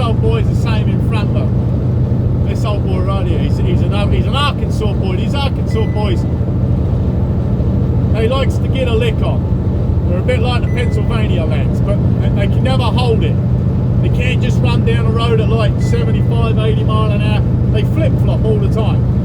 old boy's the same in front though. This old boy right here, he's an Arkansas boy. These Arkansas boys, they likes to get a lick on. They're a bit like the Pennsylvania lads, but they can never hold it. They can't just run down the road at like 75, 80 mile an hour. They flip-flop all the time.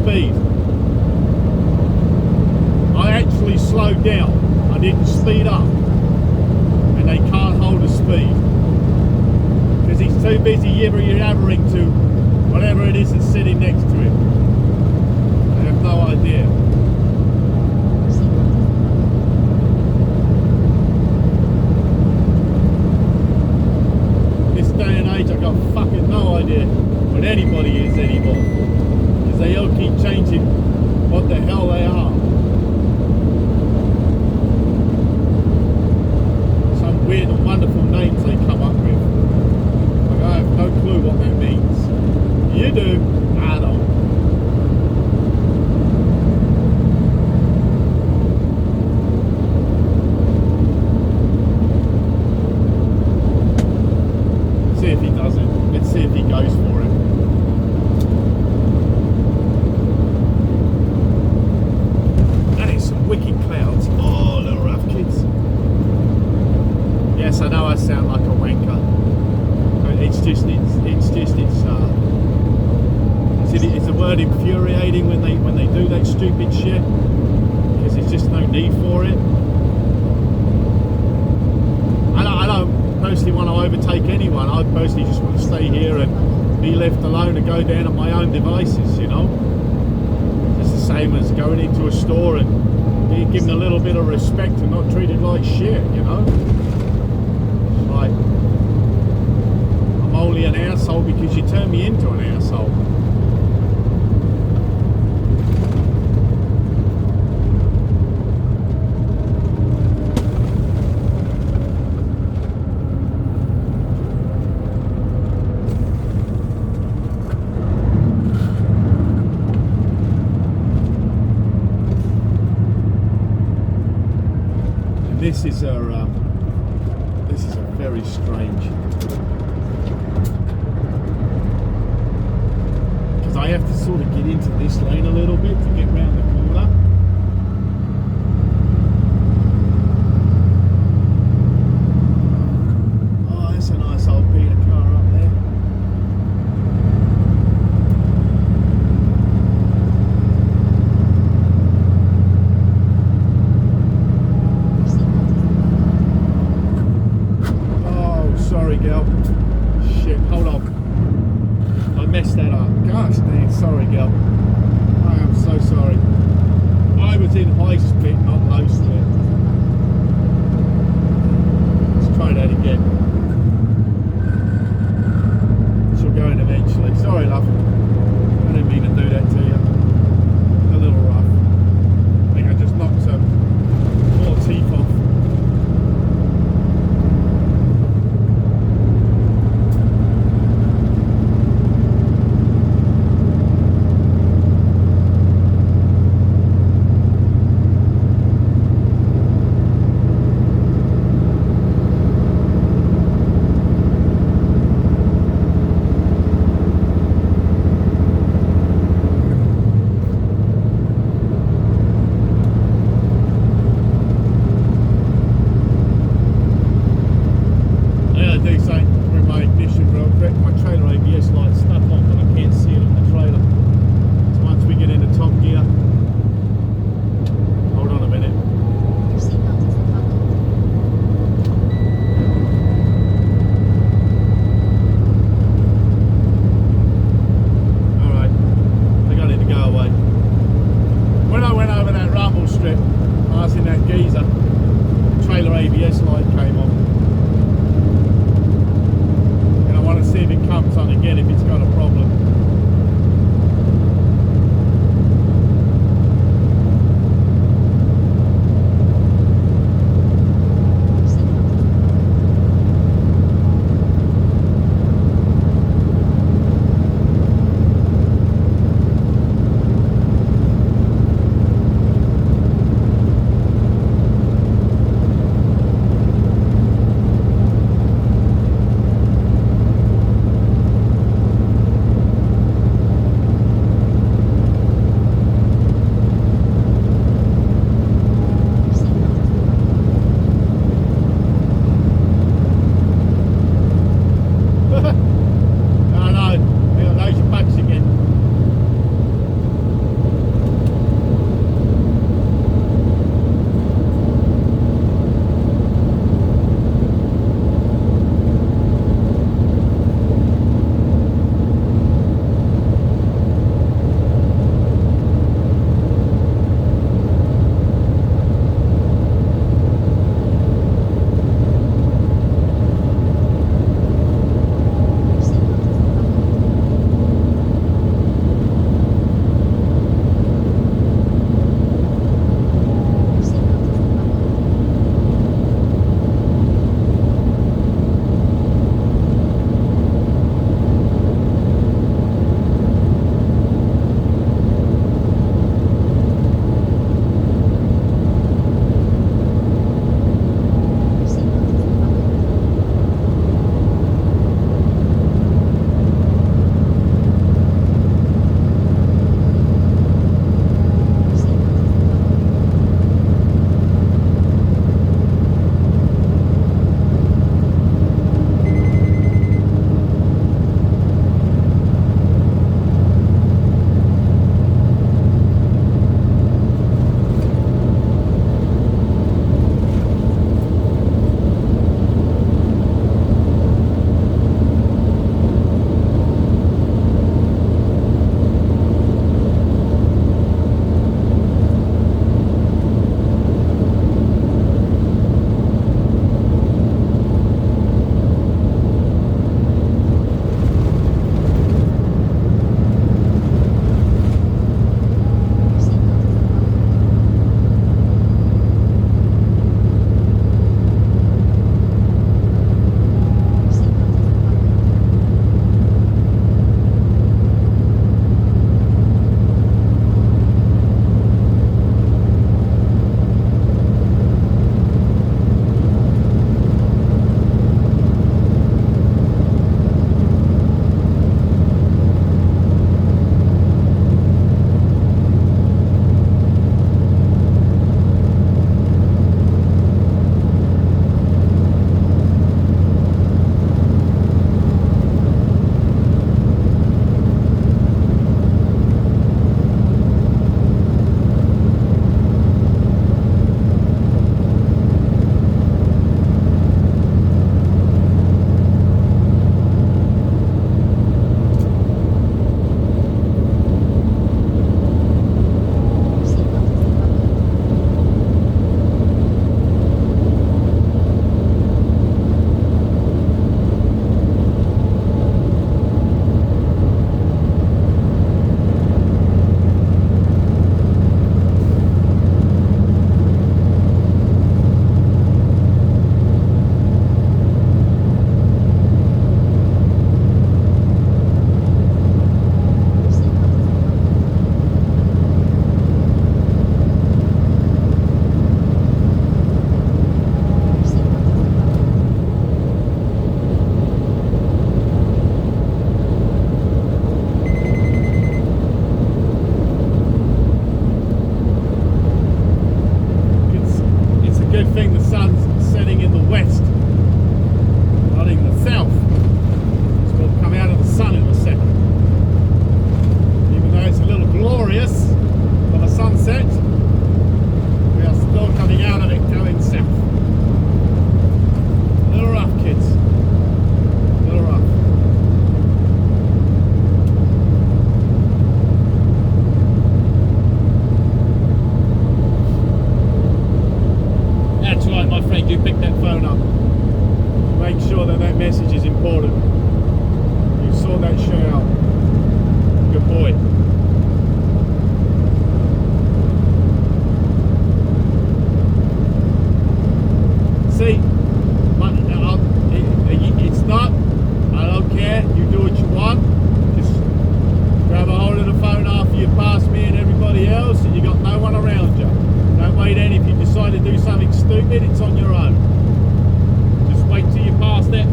speed. I actually slowed down. I didn't speed up. And they can't hold the speed. Because he's too busy yabbering to whatever it is that's sitting next to him. I have no idea. This day and age, I've got fucking no idea what anybody is anymore. Because they all keep changing what the hell they are. Some weird and wonderful names they come up with. Like, I have no clue what that means. You do? I don't. See if he does it. Let's see if he goes for it. That is some wicked clouds. Oh, little rough kids. Yes, I know I sound like a wanker. It's a word infuriating when they do that stupid shit, because there's just no need for it. I don't personally want to overtake anyone. I personally just want to stay here and be left alone and go down at my own devices, you know. It's the same as going into a store and being given a little bit of respect and not treated like shit, you know. It's like, I'm only an asshole because you turned me into an asshole. This is a very strange, because I have to sort of get into this lane a little bit to get round the corner. Oh, that's a nice old Peter car up there. Sorry, girl. Shit, hold on. I messed that up. Gosh dang, sorry, girl. I am so sorry. I was in high split, not low split. Let's try that again. She'll go in eventually. Sorry, love. I didn't mean to do that to you. A little rough. I think I just knocked some more teeth off.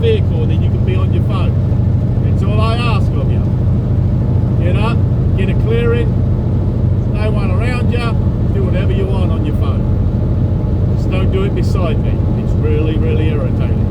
vehicle and then you can be on your phone. It's all I ask of you. Get up, get a clearing, no one around you, do whatever you want on your phone. Just don't do it beside me. It's really, really irritating.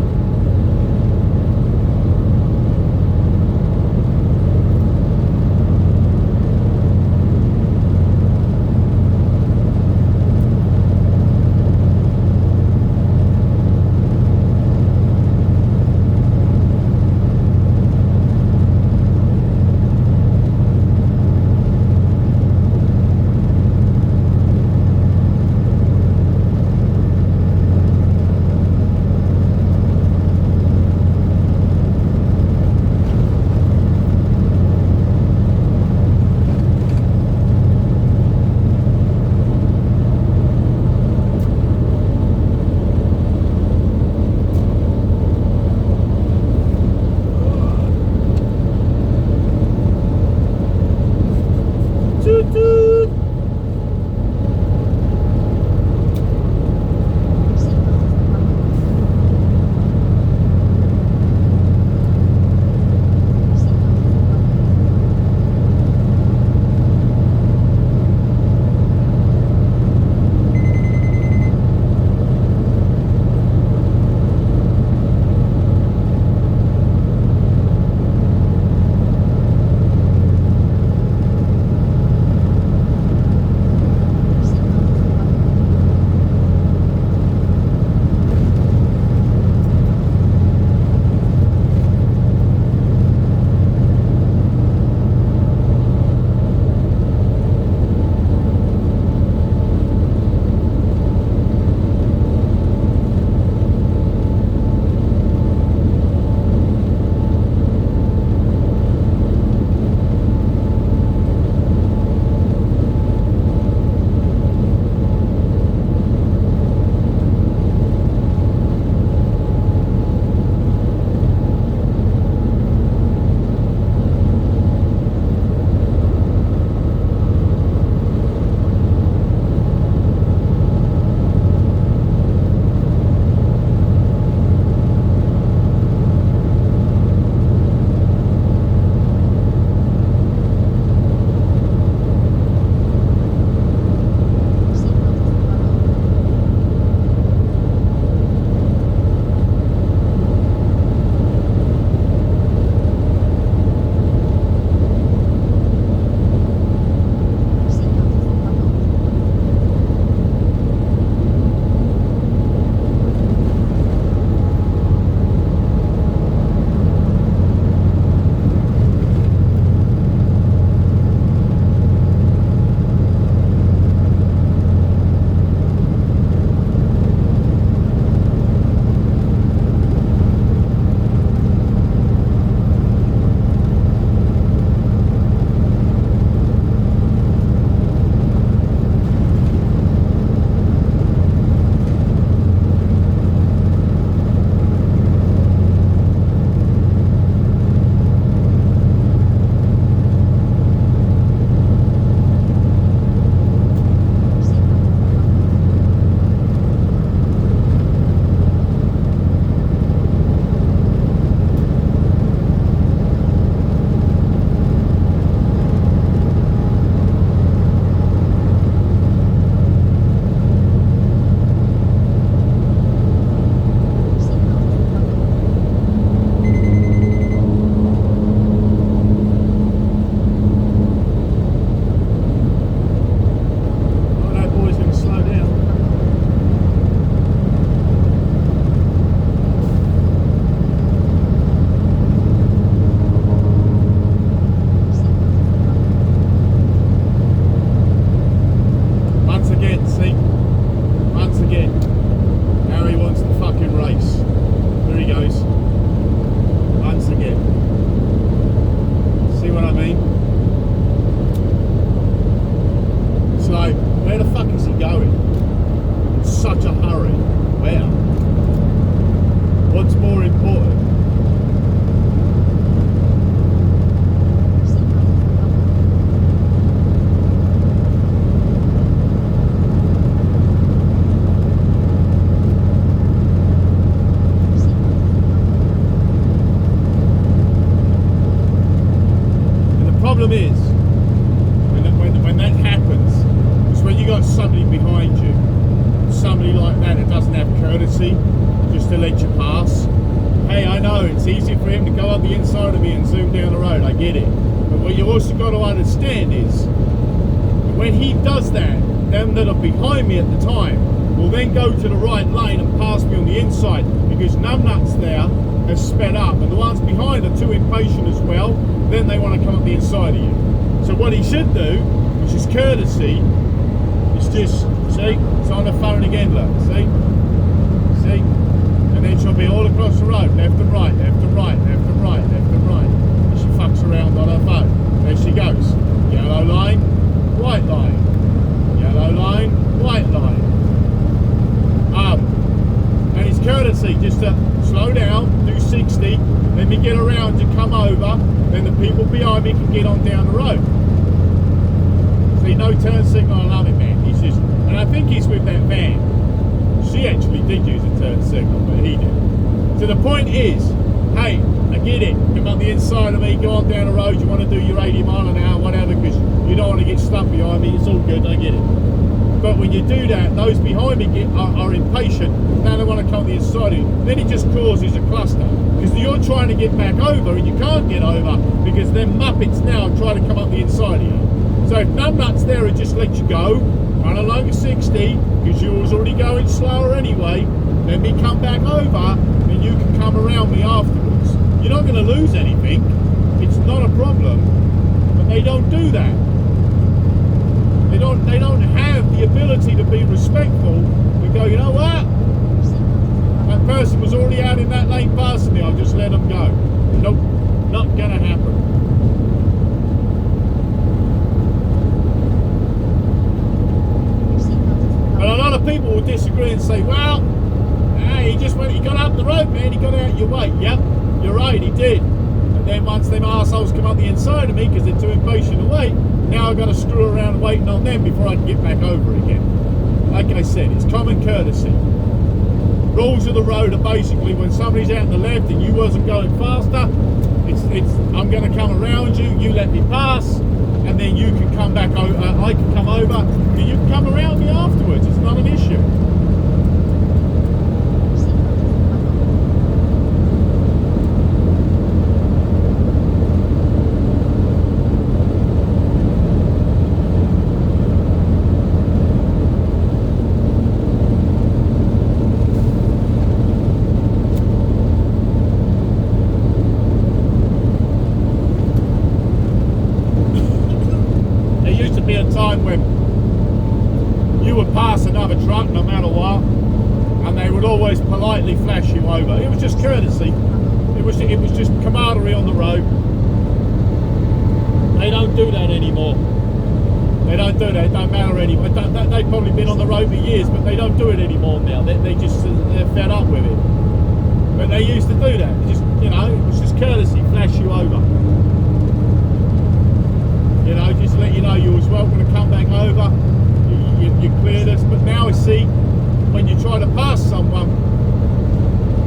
problem is, when that happens, is when you got somebody behind you, somebody like that doesn't have courtesy just to let you pass. Hey, I know it's easy for him to go up the inside of me and zoom down the road, I get it. But what you also got to understand is, when he does that, them that are behind me at the time will then go to the right lane and pass me on the inside, because numbnuts there have sped up, and the ones behind are too impatient as well. Then they want to come up the inside of you. So what he should do, which is courtesy, is just, see, it's on the phone again, look, see? And then she'll be all across the road, left and right, left and right, left and right, left and right. And she fucks around on her phone. There she goes. Yellow line, white line. Yellow line, white line. And it's courtesy just to slow down, do 60, let me get around to come over, then the people behind me can get on down the road. See, no turn signal, I love it, man. He's just, and I think he's with that van. She actually did use a turn signal, but he did. So the point is, hey, I get it. Come up the inside of me, go on down the road, you want to do your 80 mile an hour, whatever, because you don't want to get stuck behind me. It's all good, I get it. But when you do that, those behind me are impatient. Now they want to come the inside of you. Then it just causes a cluster. Because you're trying to get back over and you can't get over because them muppets now try to come up the inside of you. So if numbnuts there and just let you go, run along at 60, because you was already going slower anyway, let me come back over, and you can come around me afterwards. You're not going to lose anything. It's not a problem. But they don't do that. They don't have the ability to be respectful and go, you know what? That person was already out in that lane past me, I'll just let them go. Nope, not gonna happen. And a lot of people will disagree and say, well, hey, he got up the road, man, he got out your way. Yep, you're right, he did. And then once them arseholes come up the inside of me because they're too impatient to wait, now I've got to screw around waiting on them before I can get back over again. Like I said, it's common courtesy. Rules of the road are basically when somebody's out on the left and you wasn't going faster, it's I'm going to come around you, you let me pass, and then you can come back over, I can come over, and you can come around me afterwards. It's not an issue. Politely flash you over. It was just courtesy. It was just camaraderie on the road. They don't do that anymore. They don't do that. It don't matter anymore. They've probably been on the road for years, but they don't do it anymore now. They're fed up with it. But they used to do that. It was just courtesy. Flash you over. Just let you know you was welcome to come back over. You cleared us. But now I see, when you try to pass someone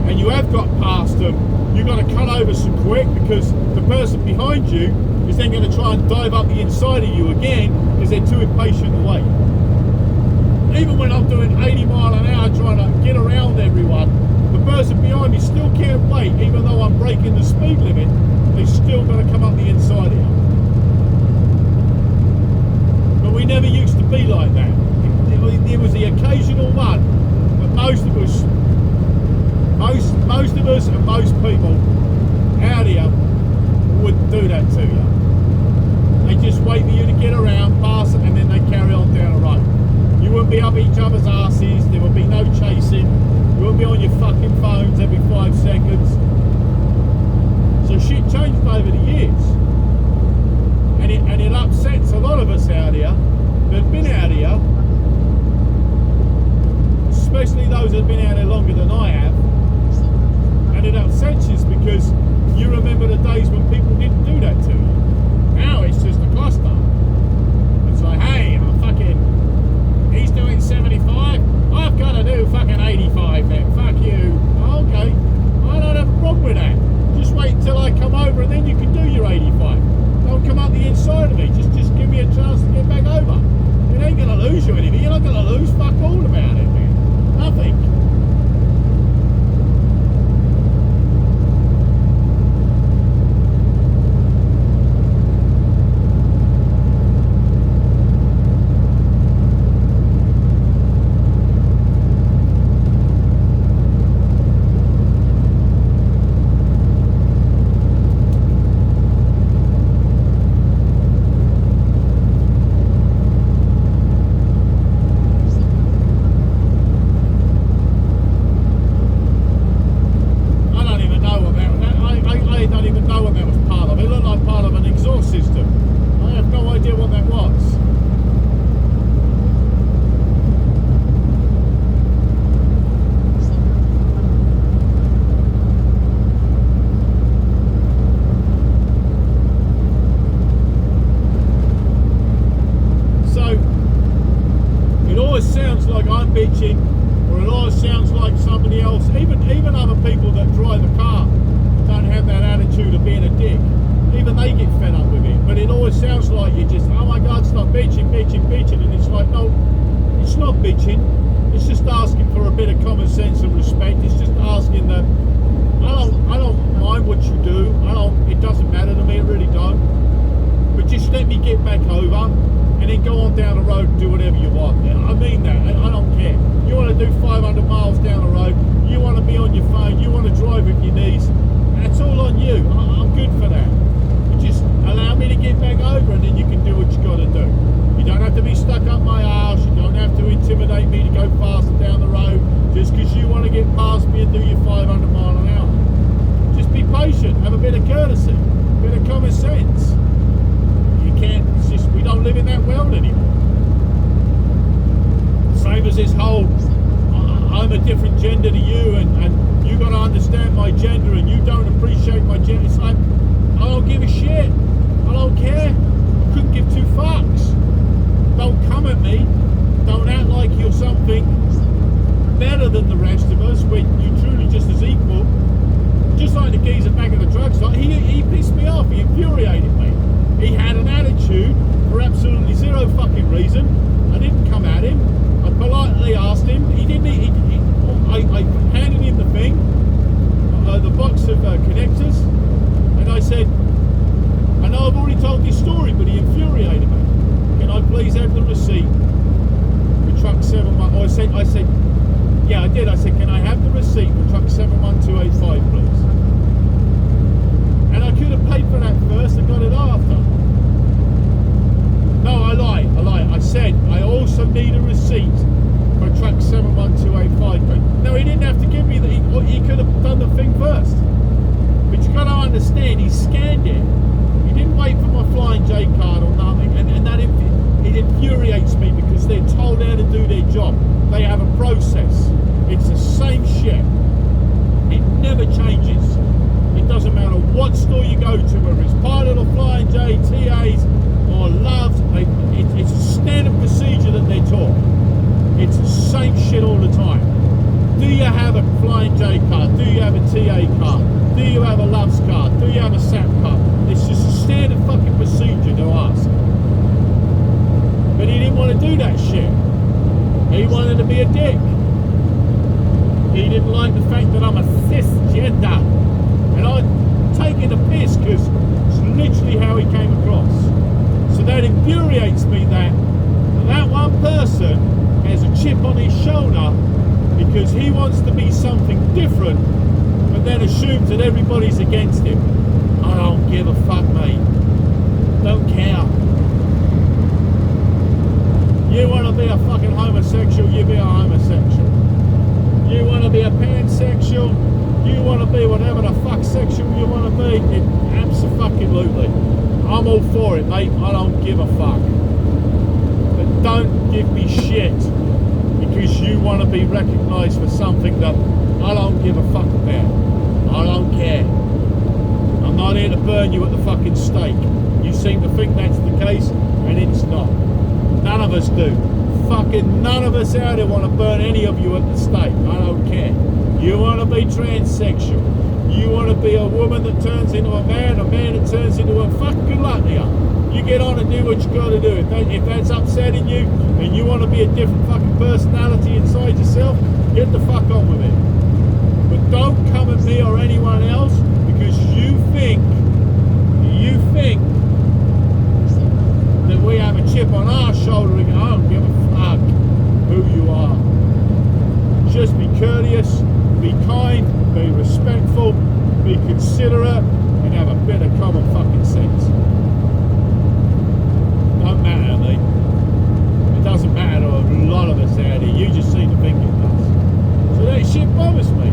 and you have got past them, you've got to cut over some quick, because the person behind you is then going to try and dive up the inside of you again because they're too impatient to wait. Even when I'm doing 80 mile an hour trying to get around everyone, the person behind me still can't wait. Even though I'm breaking the speed limit, they're still going to come up the inside of you. But we never used to be like that. There was the occasional one, but most of us and most people out here wouldn't do that to you. They just wait for you to get around, pass it, and then they carry on down the road. You wouldn't be up each other's asses, there would be no chasing, you wouldn't be on your fucking phones every 5 seconds. So shit changed over the years. And it upsets a lot of us out here that have been out here, especially those that have been out there longer than I have, and it upsets you because you remember the days when people didn't do that to you. Now it's just a cluster. It's like, hey, he's doing 75, I've got to do fucking 85 then, fuck you. Okay, I don't have a problem with that. Just wait until I come over and then you can do your 85. Don't come up the inside of me. Just give me a chance to get back over. It ain't gonna lose you anything. You're not gonna lose fuck all about it, man. Nothing. Or it always sounds like somebody else, even other people that drive a car don't have that attitude of being a dick. Even they get fed up with it. But it always sounds like you just, oh my God, stop bitching. And it's like, no, it's not bitching. It's just asking for a bit of common sense and respect. It's just asking that, I don't mind what you do. It doesn't matter to me, it really don't. But just let me get back over and then go on down the road and do whatever you want. I mean that. I don't care. You want to do 500 miles down the road, you want to be on your phone, you want to drive with your knees, that's all on you. I'm good for that. But just allow me to get back over and then you can do what you got to do. You don't have to be stuck up my arse. You don't have to intimidate me to go faster down the road just because you want to get past me and do your 500 mile an hour. Just be patient. Have a bit of courtesy, a bit of common sense. It's just, we don't live in that world anymore. Same as this whole, I'm a different gender to you and you got to understand my gender and you don't appreciate my gender. It's like, I don't give a shit. I don't care. I couldn't give two fucks. Don't come at me. Don't act like you're something better than the rest of us when you're truly just as equal. Just like the geezer back at the drugstore, he pissed me off. He infuriated me. He had an attitude for absolutely zero fucking reason. I didn't come at him. I politely asked him. He didn't. I handed him the thing, the box of connectors, and I said, I know I've already told this story, but he infuriated me. Can I please have the receipt for truck 712? I said, yeah, I did. I said, can I have the receipt for truck 71285, please? And I could have paid for that first and got it after. No, I lied. I said, I also need a receipt for truck 71285. No, he didn't have to give me that. He could have done the thing first. But you got to understand, he scanned it. He didn't wait for my Flying J card or nothing. And that it infuriates me because they're told how to do their job. They have a process. It's the same shit. It never changes. It doesn't matter what store you go to, whether it's Pilot or Flying J, TAs or Loves, it's a standard procedure that they're taught. It's the same shit all the time. Do you have a Flying J card? Do you have a TA card? Do you have a Loves card? Do you have a SAP card? It's just a standard fucking procedure to ask. But he didn't want to do that shit. He wanted to be a dick. He didn't like the fact that I'm a cisgender. And I'm taking a piss because it's literally how he came across. So that infuriates me that one person has a chip on his shoulder because he wants to be something different, but then assumes that everybody's against him. I don't give a fuck, mate. Don't care. You want to be a fucking homosexual, you be a homosexual. You want to be a pansexual, you want to be whatever the fuck sexual you want to be, absolutely. I'm all for it, mate. I don't give a fuck. But don't give me shit because you want to be recognised for something that I don't give a fuck about. I don't care. I'm not here to burn you at the fucking stake. You seem to think that's the case, and it's not. None of us do. Fucking none of us out there want to burn any of you at the stake. I don't care. You want to be transsexual. You want to be a woman that turns into a man that turns into a fuck. Good luck to you. You get on and do what you got to do. If that's upsetting you and you want to be a different fucking personality inside yourself, get the fuck on with it. But don't come at me or anyone else because you think that we have a chip on our shoulder and go, I don't give a fuck who you are. Just be courteous, be kind, be respectful, be considerate, and have a bit of common fucking sense. Don't matter to me. It doesn't matter to a lot of us out here. You just seem to think it does. So that shit bothers me,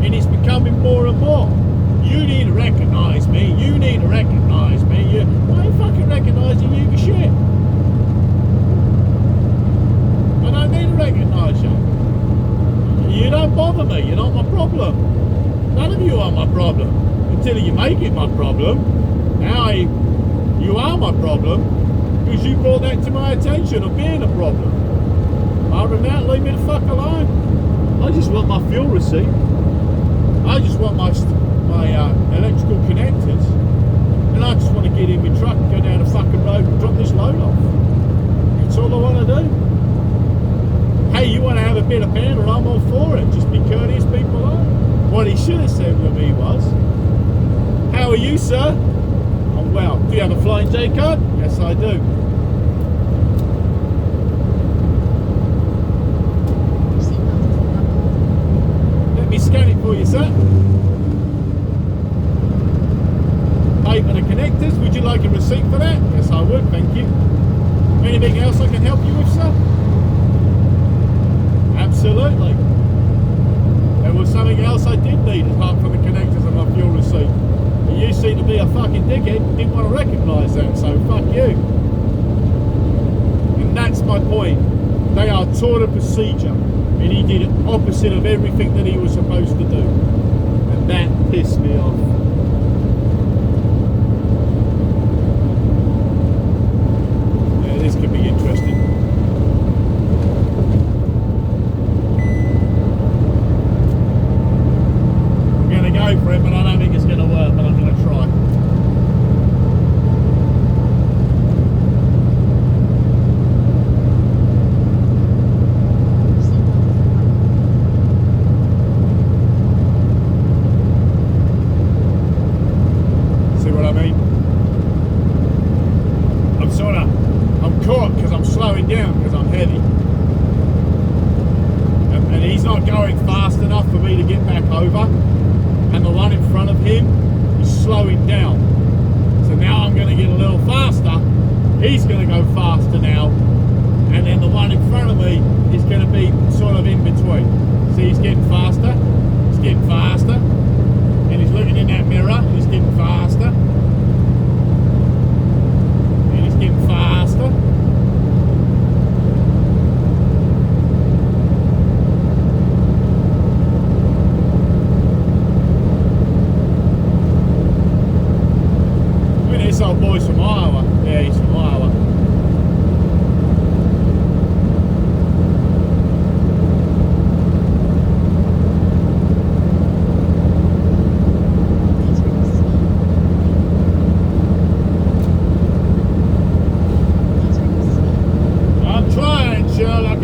and it's becoming more and more. You need to recognise me. You need to recognise me. I ain't fucking recognising you for shit. I don't need to recognise you. You don't bother me. You're not my problem. None of you are my problem until you make it my problem. Now you are my problem because you brought that to my attention of being a problem. Other than that, leave me the fuck alone. I just want my fuel receipt. I just want my electrical connectors, and I just want to get in my truck and go down the fucking road and drop this load off. That's all I want to do. Hey, you want to have a bit of banter? I'm all for it. Just be courteous, be polite. What he should have said to me was, "How are you, sir?" "I'm well." "Do you have a Flying J card?" "Yes, I do." "Let me scan it for you, sir." "Pay for the connectors. Would you like a receipt for that?" "Yes, I would, thank you." "Anything else I can help you with, sir?" "Absolutely. There was something else I did need apart from the connectors and my fuel receipt. But you seem to be a fucking dickhead and didn't want to recognise that, so fuck you." And that's my point. They are taught a procedure, and he did it opposite of everything that he was supposed to do. And that pissed me off. Yeah, this could be interesting. Go for it, but I don't think it's going to work, but I'm going to try. See what I mean? I'm caught because I'm slowing down because I'm heavy. And he's not going fast enough for me to get back over. And the one in front of him is slowing down. So now I'm going to get a little faster. He's going to go faster now. And then the one in front of me is going to be sort of in between. See, he's getting faster. He's getting faster. And he's looking in that mirror. He's getting faster. And he's getting faster. This old boy's from Iowa. Yeah, he's from Iowa. I'm trying, Sherlock.